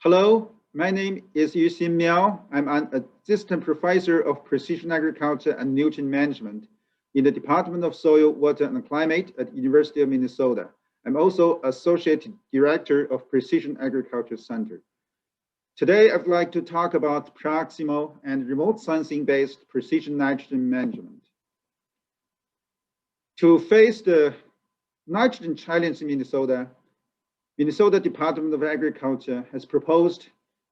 Hello, my name is Yuxin Miao. I'm an assistant professor of precision agriculture and nutrient management in the Department of Soil, Water, and Climate at University of Minnesota. I'm also associate director of Precision Agriculture Center. Today, I'd like to talk about proximal and remote sensing-based precision nitrogen management. To face the nitrogen challenge in Minnesota, Minnesota Department of Agriculture has proposed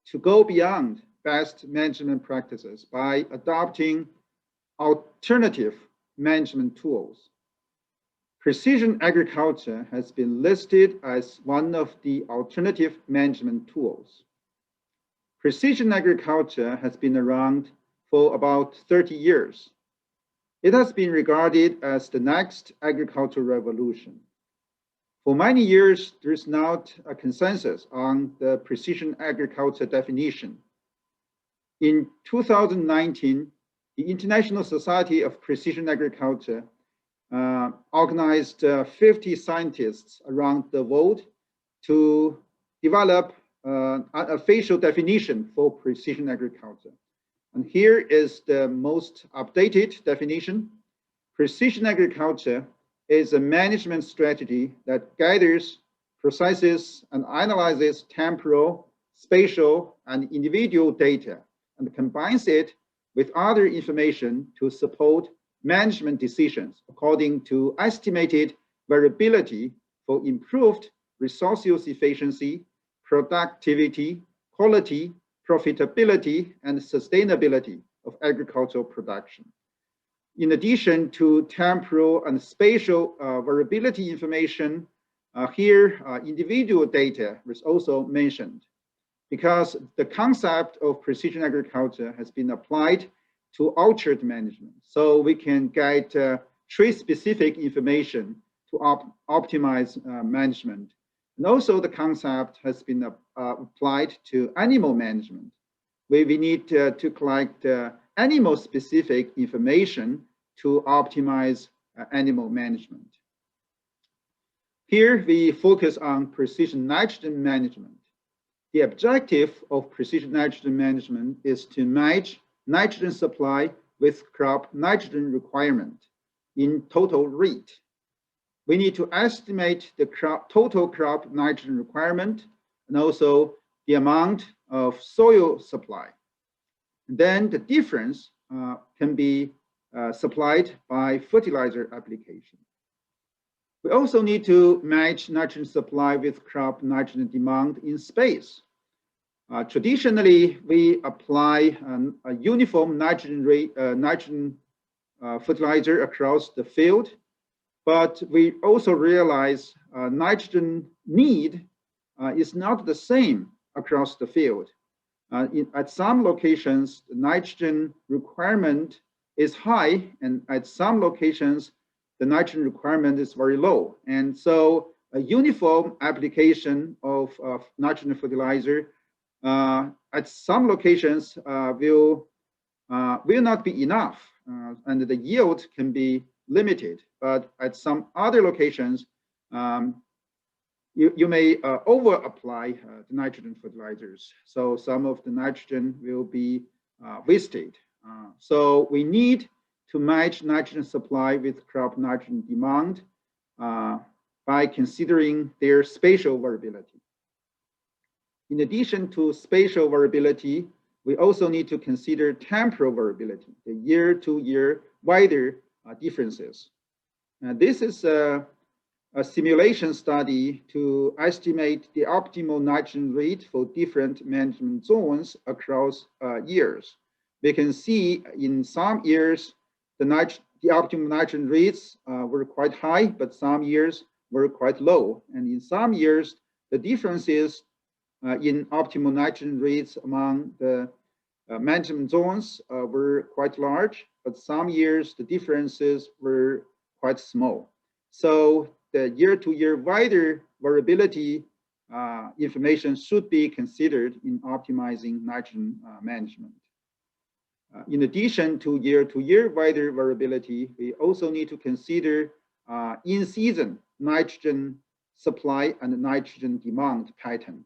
to go beyond best management practices by adopting alternative management tools. Precision agriculture has been listed as one of the alternative management tools. Precision agriculture has been around for about 30 years. It has been regarded as the next agricultural revolution. For many years, there is not a consensus on the precision agriculture definition. In 2019, the International Society of Precision Agriculture organized 50 scientists around the world to develop an official definition for precision agriculture. And here is the most updated definition. Precision agriculture is a management strategy that gathers, processes, and analyzes temporal, spatial, and individual data and combines it with other information to support management decisions according to estimated variability for improved resource use efficiency, productivity, quality, profitability, and sustainability of agricultural production. In addition to temporal and spatial variability information, here individual data was also mentioned because the concept of precision agriculture has been applied to orchard management. So we can get tree-specific information to optimize management. And also the concept has been applied to animal management, where we need to collect animal-specific information to optimize animal management. Here we focus on precision nitrogen management. The objective of precision nitrogen management is to match nitrogen supply with crop nitrogen requirement in total rate. We need to estimate the total crop nitrogen requirement and also the amount of soil supply. And then the difference can be supplied by fertilizer application. We also need to match nitrogen supply with crop nitrogen demand in space. Traditionally, we apply a uniform nitrogen fertilizer across the field, but we also realize nitrogen need is not the same across the field. At some locations, the nitrogen requirement is high, and at some locations, the nitrogen requirement is very low. And so a uniform application of nitrogen fertilizer at some locations will not be enough, and the yield can be limited. But at some other locations, you may over-apply the nitrogen fertilizers. So some of the nitrogen will be wasted. So we need to match nitrogen supply with crop nitrogen demand by considering their spatial variability. In addition to spatial variability, we also need to consider temporal variability, the year-to-year weather differences. This is a simulation study to estimate the optimal nitrogen rate for different management zones across years. We can see in some years, the optimal nitrogen rates were quite high, but some years were quite low. And in some years, the differences in optimal nitrogen rates among the management zones were quite large, but some years the differences were quite small. So the year-to-year weather variability information should be considered in optimizing nitrogen management. In addition to year-to-year weather variability, we also need to consider in-season nitrogen supply and nitrogen demand pattern.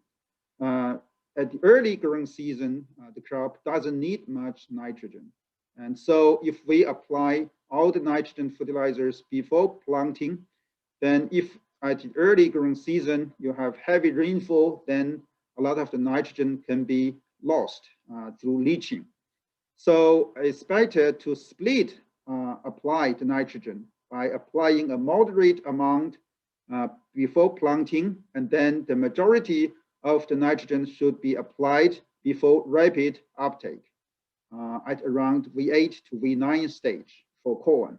at the early growing season, the crop doesn't need much nitrogen. And so if we apply all the nitrogen fertilizers before planting, then if at the early growing season you have heavy rainfall, then a lot of the nitrogen can be lost through leaching. So it's better to split apply the nitrogen by applying a moderate amount before planting, and then the majority of the nitrogen should be applied before rapid uptake at around V8 to V9 stage for corn.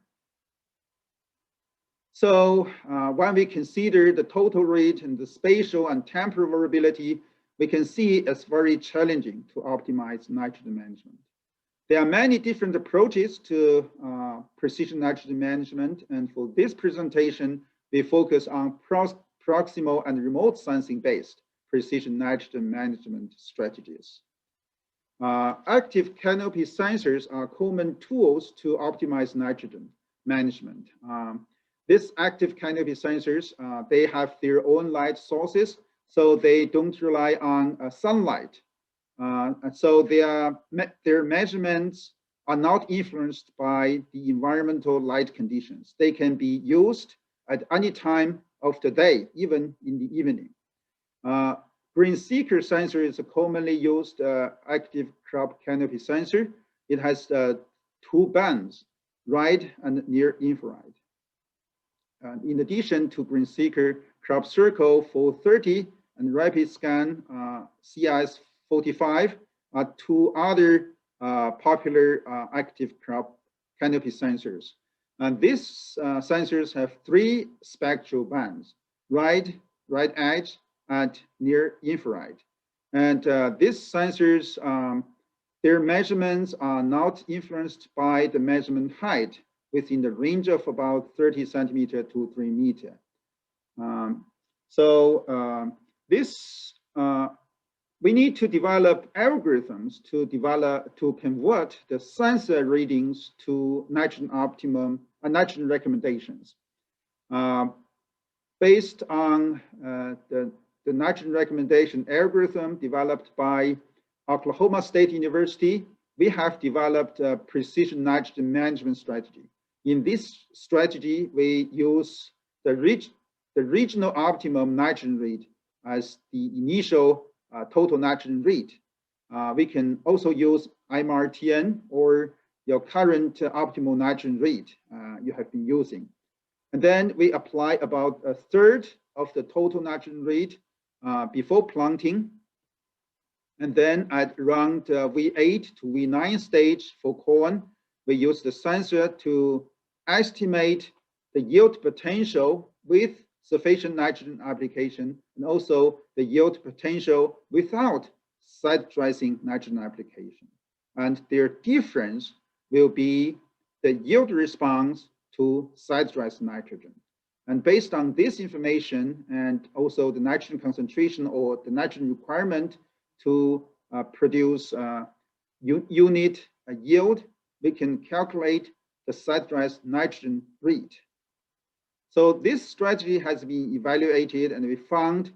So when we consider the total rate and the spatial and temporal variability, we can see it's very challenging to optimize nitrogen management. There are many different approaches to precision nitrogen management, and for this presentation, we focus on proximal and remote sensing-based precision nitrogen management strategies. Active canopy sensors are common tools to optimize nitrogen management. These active canopy sensors, they have their own light sources, so they don't rely on sunlight. So their measurements are not influenced by the environmental light conditions. They can be used at any time of the day, even in the evening. Green seeker sensor is a commonly used active crop canopy sensor. It has two bands, right and near infrared. In addition to green seeker, crop circle 430 and rapid scan CIS45 are two other popular active crop canopy sensors. And these sensors have three spectral bands, right edge, and near infrared. And these sensors, their measurements are not influenced by the measurement height within the range of about 30 centimeter to 3 meter. We need to develop algorithms to convert the sensor readings to nitrogen optimum and nitrogen recommendations. Based on the nitrogen recommendation algorithm developed by Oklahoma State University, we have developed a precision nitrogen management strategy. In this strategy, we use the regional optimum nitrogen rate as the initial total nitrogen rate. We can also use IMRTN or your current optimal nitrogen rate you have been using. And then we apply about a third of the total nitrogen rate before planting. And then at around V8 to V9 stage for corn, we use the sensor to estimate the yield potential with sufficient nitrogen application, and also the yield potential without side dressing nitrogen application. And their difference will be the yield response to side dress nitrogen. And based on this information and also the nitrogen concentration or the nitrogen requirement to produce unit yield, we can calculate the side dress nitrogen rate. So this strategy has been evaluated, and we found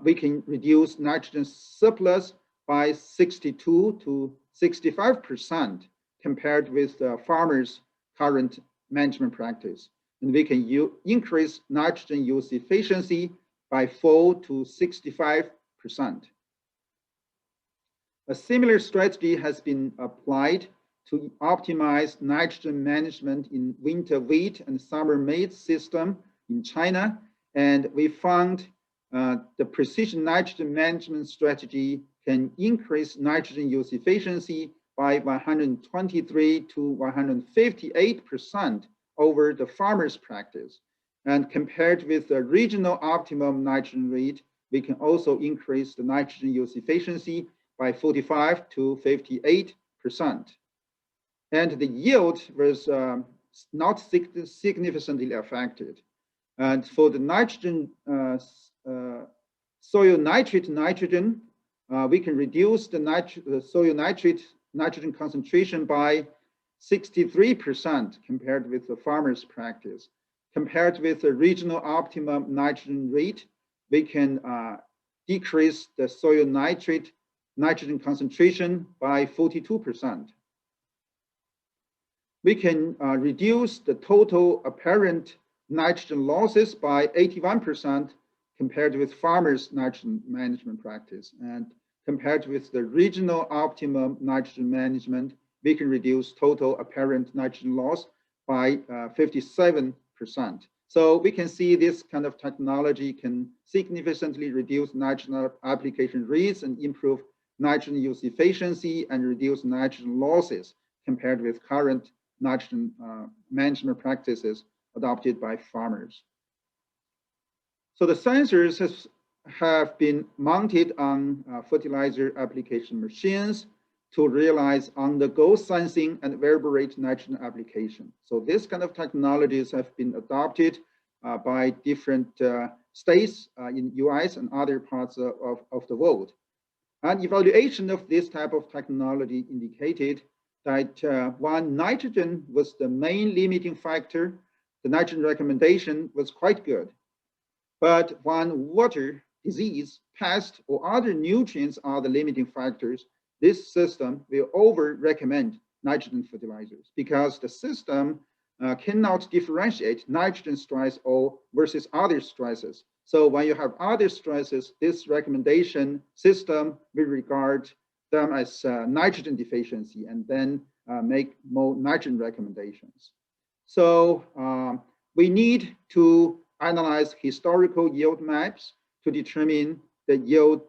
we can reduce nitrogen surplus by 62 to 65% compared with the farmers' current management practice. And we can increase nitrogen use efficiency by 4 to 65%. A similar strategy has been applied to optimize nitrogen management in winter wheat and summer maize system in China. And we found the precision nitrogen management strategy can increase nitrogen use efficiency by 123 to 158% over the farmer's practice. And compared with the regional optimum nitrogen rate, we can also increase the nitrogen use efficiency by 45 to 58%. And the yield was not significantly affected. And for the nitrogen, soil nitrate nitrogen, we can reduce the soil nitrate nitrogen concentration by 63% compared with the farmer's practice. Compared with the regional optimum nitrogen rate, we can decrease the soil nitrogen concentration by 42%. We can reduce the total apparent nitrogen losses by 81% compared with farmers' nitrogen management practice. And compared with the regional optimum nitrogen management, we can reduce total apparent nitrogen loss by 57%. So we can see this kind of technology can significantly reduce nitrogen application rates and improve nitrogen use efficiency and reduce nitrogen losses compared with current nitrogen management practices adopted by farmers. So the sensors have been mounted on fertilizer application machines to realize on-the-go sensing and variable rate nitrogen application. So this kind of technologies have been adopted by different states in US and other parts of the world. And evaluation of this type of technology indicated that when nitrogen was the main limiting factor, the nitrogen recommendation was quite good. But when water, disease, pest, or other nutrients are the limiting factors, this system will over-recommend nitrogen fertilizers because the system cannot differentiate nitrogen stress versus other stresses. So when you have other stresses, this recommendation system will regard them as nitrogen deficiency and then make more nitrogen recommendations. So we need to analyze historical yield maps to determine the yield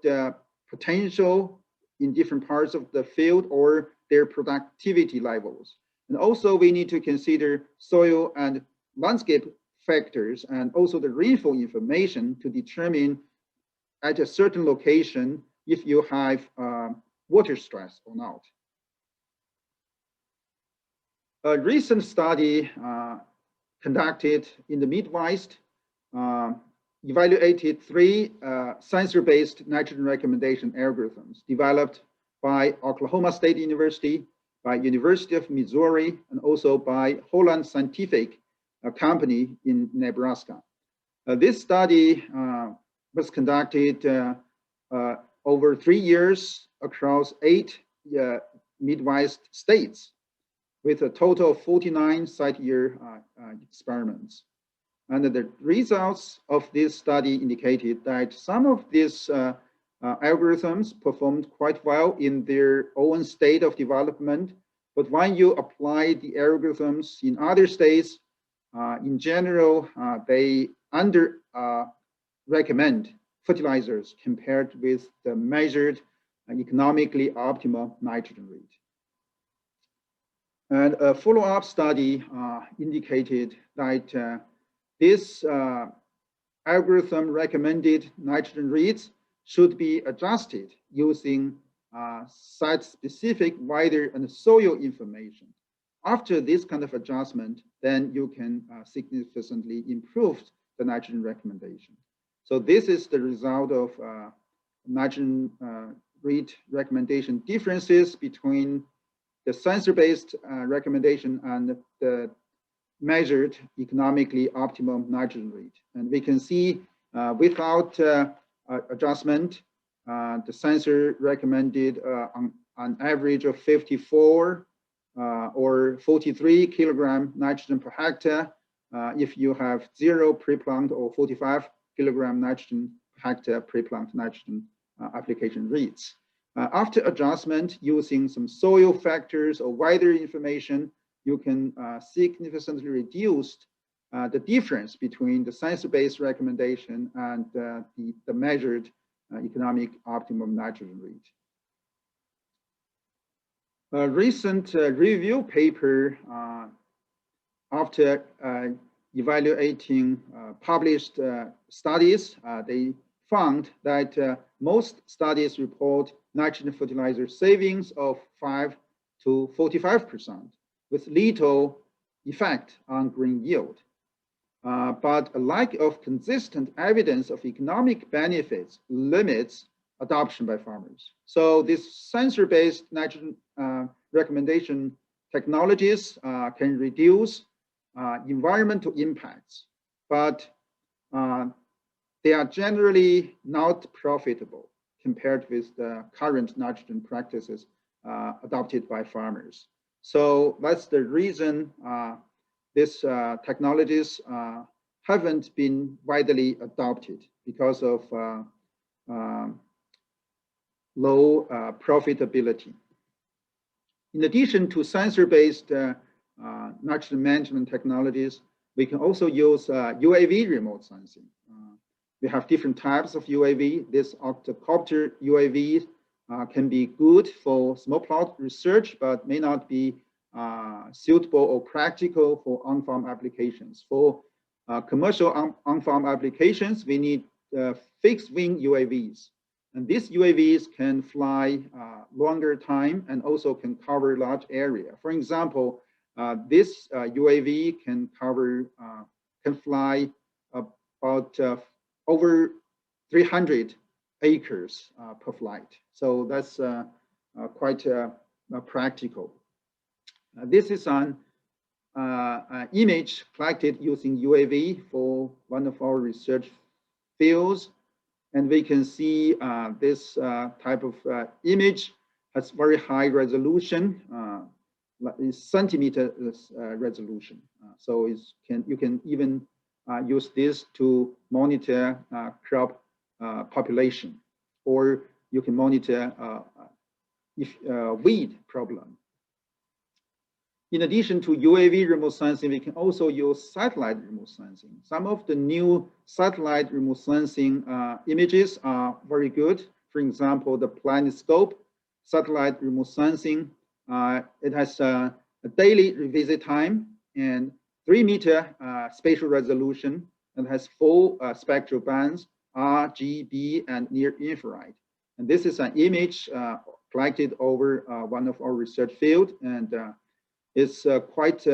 potential in different parts of the field or their productivity levels. And also we need to consider soil and landscape factors and also the rainfall information to determine at a certain location if you have water stress or not. A recent study conducted in the Midwest evaluated 3 sensor-based nitrogen recommendation algorithms developed by Oklahoma State University, by University of Missouri, and also by Holland Scientific, a company in Nebraska. This study was conducted over 3 years across 8 Midwest states with a total of 49 site-year experiments. And the results of this study indicated that some of these algorithms performed quite well in their own state of development. But when you apply the algorithms in other states, in general, they recommend fertilizers compared with the measured economically optimal nitrogen rate. And a follow-up study indicated that this algorithm recommended nitrogen rates should be adjusted using site-specific weather and soil information. After this kind of adjustment, then you can significantly improve the nitrogen recommendation. So this is the result of nitrogen rate recommendation differences between the sensor-based recommendation and the measured economically optimum nitrogen rate. And we can see without adjustment, the sensor recommended on average of 54 or 43 kilogram nitrogen per hectare if you have 0 pre-plant or 45 kilogram nitrogen per hectare pre-plant nitrogen application rates. After adjustment using some soil factors or weather information, you can significantly reduce the difference between the sensor-based recommendation and the measured economic optimum nitrogen rate. A recent review paper after evaluating published studies, they found that most studies report nitrogen fertilizer savings of 5 to 45% with little effect on grain yield. But a lack of consistent evidence of economic benefits limits adoption by farmers. So this sensor-based nitrogen recommendation technologies can reduce environmental impacts, but they are generally not profitable compared with the current nitrogen practices adopted by farmers. So that's the reason these technologies haven't been widely adopted because of low profitability. In addition to sensor-based nitrogen management technologies, we can also use UAV remote sensing. We have different types of UAV. This octocopter UAV can be good for small plot research, but may not be suitable or practical for on-farm applications. For commercial on-farm applications, we need fixed-wing UAVs. And these UAVs can fly longer time and also can cover large area. For example, this UAV can fly about over 300 acres per flight. So that's quite practical. This is an image collected using UAV for one of our research fields. And we can see this type of image has very high resolution, centimeter resolution. So you can even use this to monitor crop population, or you can monitor weed problem. In addition to UAV remote sensing, we can also use satellite remote sensing. Some of the new satellite remote sensing images are very good. For example, the PlanetScope satellite remote sensing. It has a daily revisit time and 3-meter spatial resolution, and has full spectral bands, R, G, B, and near infrared. And this is an image collected over one of our research field, and it's quite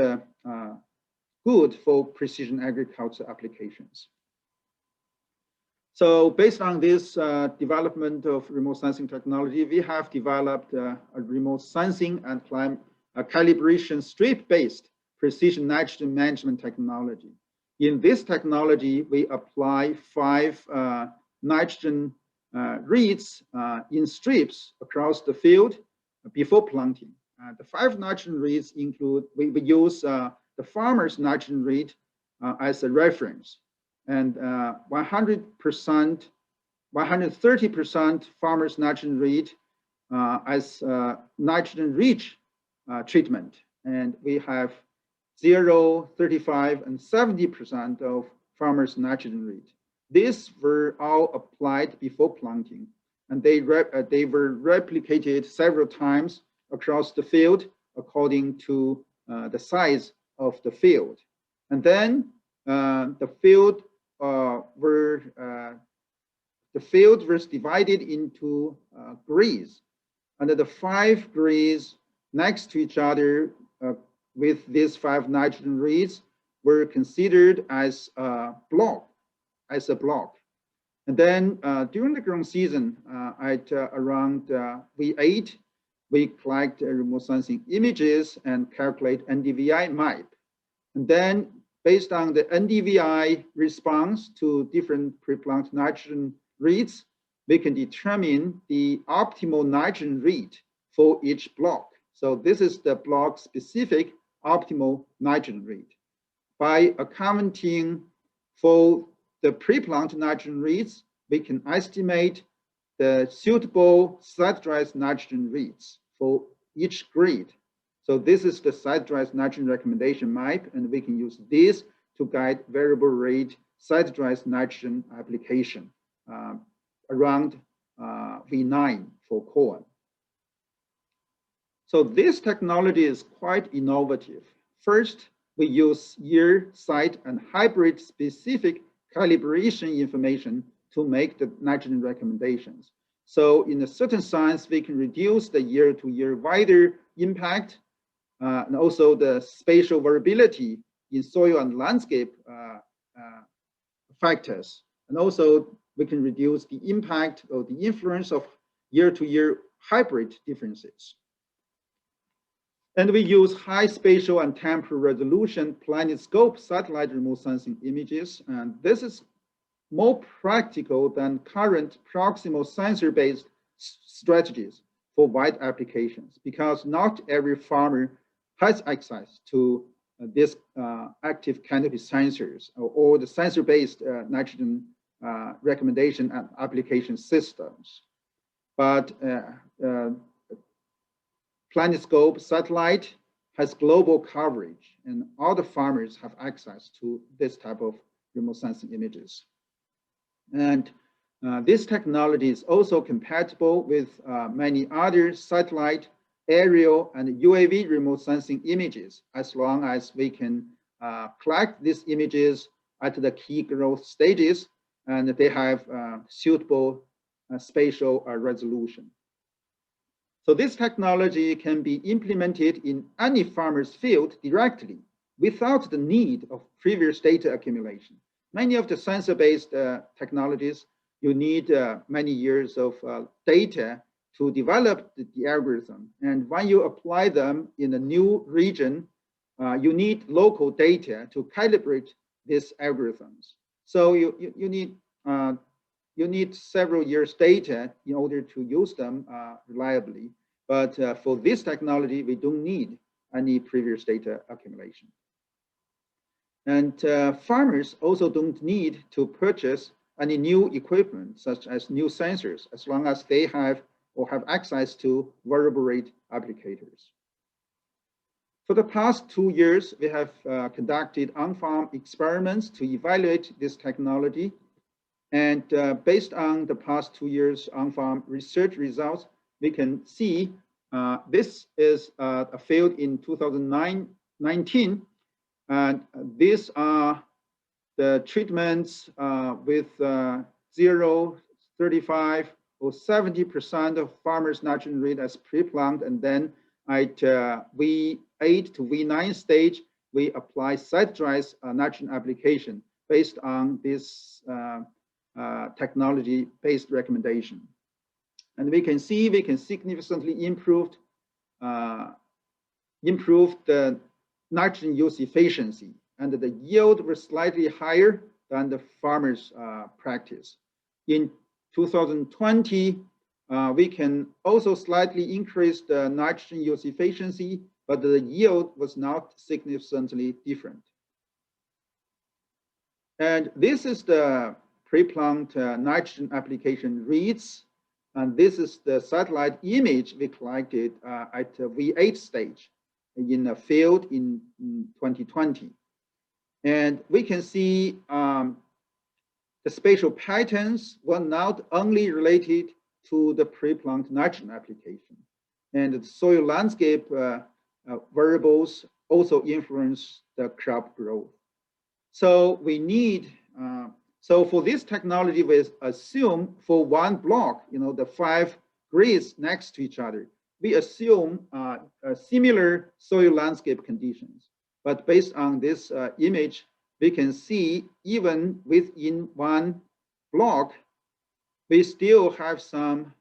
good for precision agriculture applications. So based on this development of remote sensing technology, we have developed a remote sensing and calibration strip-based precision nitrogen management technology. In this technology, we apply 5 nitrogen reads in strips across the field before planting. The 5 nitrogen reads include, we use the farmer's nitrogen read as a reference, and 100%, 130% farmer's nitrogen read as nitrogen-rich treatment. And we have 0, 35, and 70% of farmer's nitrogen read. These were all applied before planting, and they were replicated several times across the field according to the size of the field. And then the field was divided into grids, and the 5 grids next to each other with these 5 nitrogen reads were considered as a block. And then during the growing season, at around V8, we collect remote sensing images and calculate NDVI map. And then based on the NDVI response to different pre-plant nitrogen reads, we can determine the optimal nitrogen read for each block. So this is the block-specific optimal nitrogen read. By accounting for the pre-plant nitrogen reads, we can estimate the suitable site-drive nitrogen reads for each grid. So this is the site-drive nitrogen recommendation map, and we can use this to guide variable rate site-drive nitrogen application around V9 for corn. So this technology is quite innovative. First, we use year, site, and hybrid specific calibration information to make the nitrogen recommendations. So in a certain science, we can reduce the year-to-year wider impact and also the spatial variability in soil and landscape factors. And also we can reduce the impact or the influence of year-to-year hybrid differences. And we use high spatial and temporal resolution PlanetScope satellite remote sensing images. And this is more practical than current proximal sensor-based strategies for wide applications, because not every farmer has access to this active canopy sensors or the sensor-based nitrogen recommendation and application systems. But Planetscope satellite has global coverage, and all the farmers have access to this type of remote sensing images. And this technology is also compatible with many other satellite, aerial, and UAV remote sensing images, as long as we can collect these images at the key growth stages, and they have suitable spatial resolution. So this technology can be implemented in any farmer's field directly without the need of previous data accumulation. Many of the sensor-based technologies, you need many years of data to develop the algorithm. And when you apply them in a new region, you need local data to calibrate these algorithms. So you need several years data in order to use them reliably. But for this technology, we don't need any previous data accumulation. And farmers also don't need to purchase any new equipment, such as new sensors, as long as they have or have access to variable rate applicators. For the past 2 years, we have conducted on-farm experiments to evaluate this technology. And based on the past 2 years on-farm research results, we can see this is a field in 2019. And these are the treatments with 0, 35, or 70% of farmers' nitrogen rate as pre-plant, and then at V8 to V9 stage, we apply site-dries nitrogen application based on this technology-based recommendation. And we can see we can significantly improve the nitrogen use efficiency, and the yield was slightly higher than the farmer's practice. In 2020, we can also slightly increase the nitrogen use efficiency, but the yield was not significantly different. And this is the pre-plant nitrogen application reads, and this is the satellite image we collected at the V8 stage in a field in 2020. And we can see the spatial patterns were not only related to the pre-plant nitrogen application, and the soil landscape variables also influence the crop growth. So we need, so for this technology, we assume for one block, the 5 grids next to each other, we assume similar soil landscape conditions. But based on this image, we can see even within one block, we still have some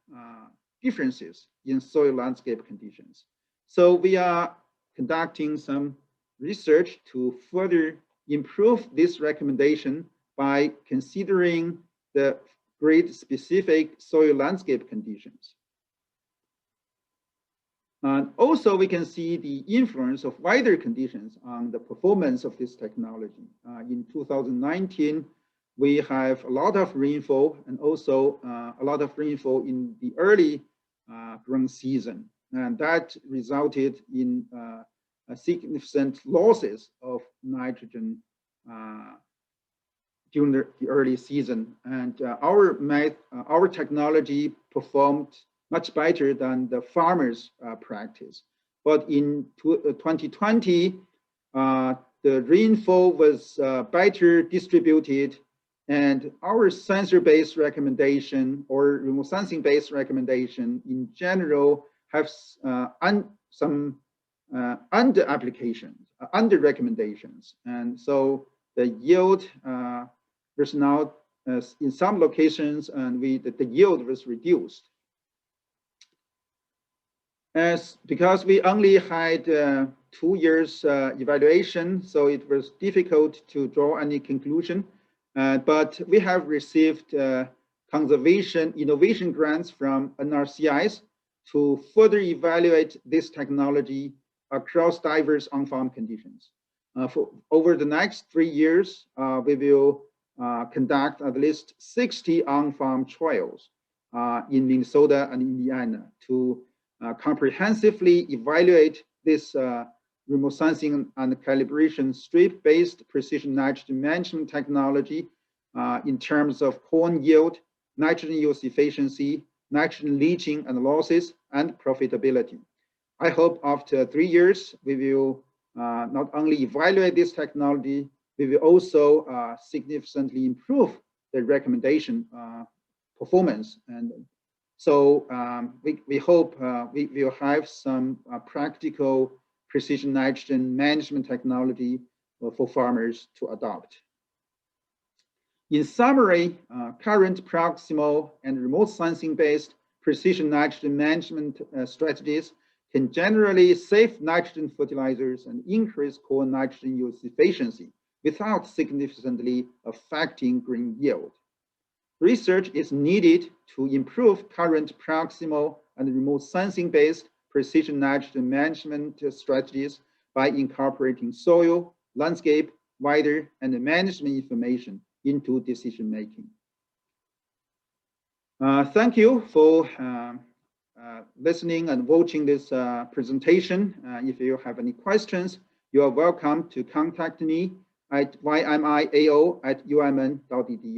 differences in soil landscape conditions. So we are conducting some research to further improve this recommendation by considering the grid-specific soil landscape conditions. And also, we can see the influence of weather conditions on the performance of this technology. In 2019, we have a lot of rainfall, and also a lot of rainfall in the early growing season. And that resulted in significant losses of nitrogen during the early season. And our technology performed much better than the farmers' practice. But in 2020, the rainfall was better distributed, and our sensor-based recommendation or remote sensing-based recommendation in general have some under applications, under recommendations. And so the yield was now in some locations, and the yield was reduced. Because we only had 2 years evaluation, so it was difficult to draw any conclusion. But we have received conservation innovation grants from NRCIs to further evaluate this technology across diverse on-farm conditions. For over the next 3 years, we will conduct at least 60 on-farm trials in Minnesota and Indiana to comprehensively evaluate this remote sensing and calibration strip-based precision nitrogen management technology in terms of corn yield, nitrogen use efficiency, nitrogen leaching and losses, and profitability. I hope after 3 years, we will not only evaluate this technology, we will also significantly improve the recommendation performance. And so we hope we will have some practical precision nitrogen management technology for farmers to adopt. In summary, current proximal and remote sensing-based precision nitrogen management strategies can generally save nitrogen fertilizers and increase corn nitrogen use efficiency without significantly affecting grain yield. Research is needed to improve current proximal and remote sensing-based precision nitrogen management strategies by incorporating soil, landscape, weather, and management information into decision-making. Thank you for listening and watching this presentation. If you have any questions, you are welcome to contact me at ymiao@umn.edu.